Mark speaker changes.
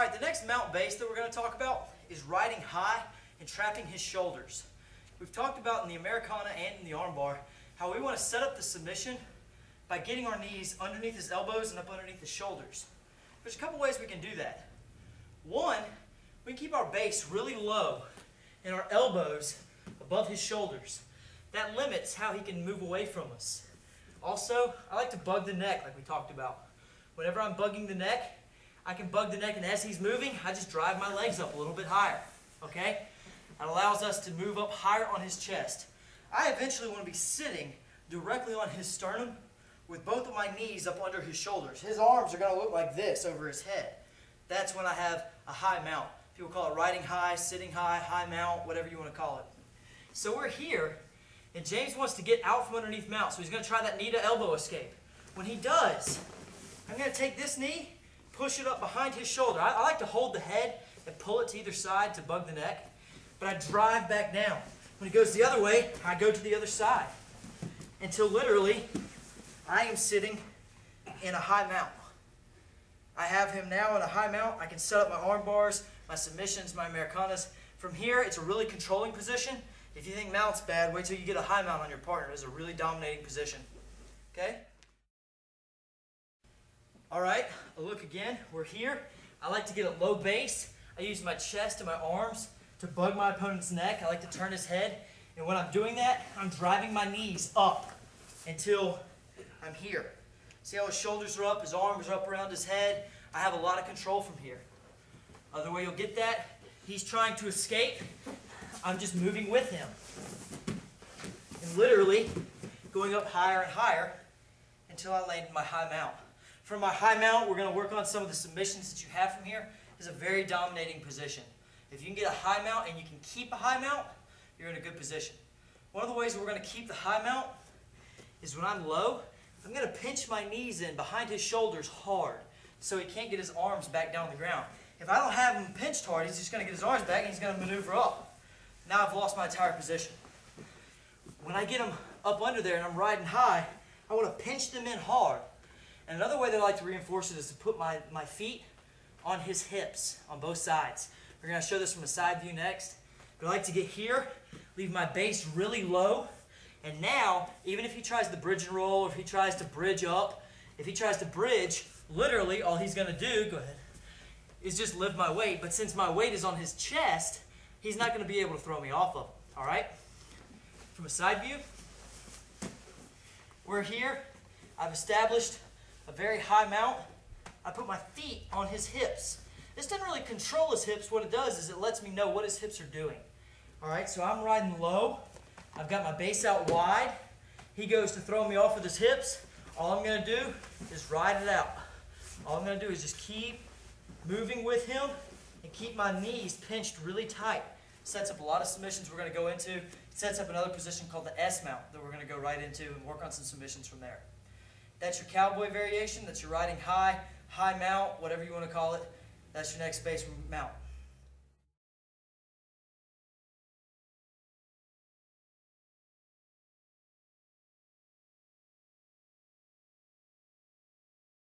Speaker 1: All right, the next mount base that we're going to talk about is riding high and trapping his shoulders. We've talked about in the Americana and in the armbar how we want to set up the submission by getting our knees underneath his elbows and up underneath his shoulders. There's a couple ways we can do that. One, we can keep our base really low and our elbows above his shoulders. That limits how he can move away from us. Also, I like to bug the neck like we talked about. Whenever I'm bugging the neck, I can bug the neck, and as he's moving, I just drive my legs up a little bit higher, okay? That allows us to move up higher on his chest. I eventually want to be sitting directly on his sternum with both of my knees up under his shoulders. His arms are going to look like this over his head. That's when I have a high mount. People call it riding high, sitting high, high mount, whatever you want to call it. So we're here, and James wants to get out from underneath mount, so he's going to try that knee to elbow escape. When he does, I'm going to take this knee, push it up behind his shoulder. I like to hold the head and pull it to either side to bug the neck, but I drive back down. When he goes the other way, I go to the other side until literally I am sitting in a high mount. I have him now in a high mount. I can set up my arm bars, my submissions, my Americanas. From here, it's a really controlling position. If you think mount's bad, wait till you get a high mount on your partner. It's a really dominating position. Okay? All right, a look again. We're here. I like to get a low base. I use my chest and my arms to bug my opponent's neck. I like to turn his head. And when I'm doing that, I'm driving my knees up until I'm here. See how his shoulders are up, his arms are up around his head. I have a lot of control from here. Other way you'll get that, he's trying to escape. I'm just moving with him. And literally going up higher and higher until I land in my high mount. From my high mount, we're going to work on some of the submissions that you have from here. It's a very dominating position. If you can get a high mount and you can keep a high mount, you're in a good position. One of the ways we're going to keep the high mount is when I'm low, I'm going to pinch my knees in behind his shoulders hard so he can't get his arms back down on the ground. If I don't have him pinched hard, he's just going to get his arms back and he's going to maneuver up. Now I've lost my entire position. When I get him up under there and I'm riding high, I want to pinch them in hard. And another way that I like to reinforce it is to put my feet on his hips on both sides. We're going to show this from a side view next. But I like to get here, leave my base really low, and now, even if he tries the bridge and roll, or if he tries to bridge up, if he tries to bridge, literally all he's going to do, go ahead, is just lift my weight. But since my weight is on his chest, he's not going to be able to throw me off of it. All right? From a side view, we're here. I've established a very high mount. I put my feet on his hips. This doesn't really control his hips. What it does is it lets me know what his hips are doing. All right, so I'm riding low. I've got my base out wide. He goes to throw me off with his hips. All I'm going to do is ride it out. All I'm going to do is just keep moving with him and keep my knees pinched really tight. Sets up a lot of submissions we're going to go into. It sets up another position called the S mount that we're going to go right into and work on some submissions from there. That's your cowboy variation. That's your riding high, high mount, whatever you want to call it. That's your next base mount.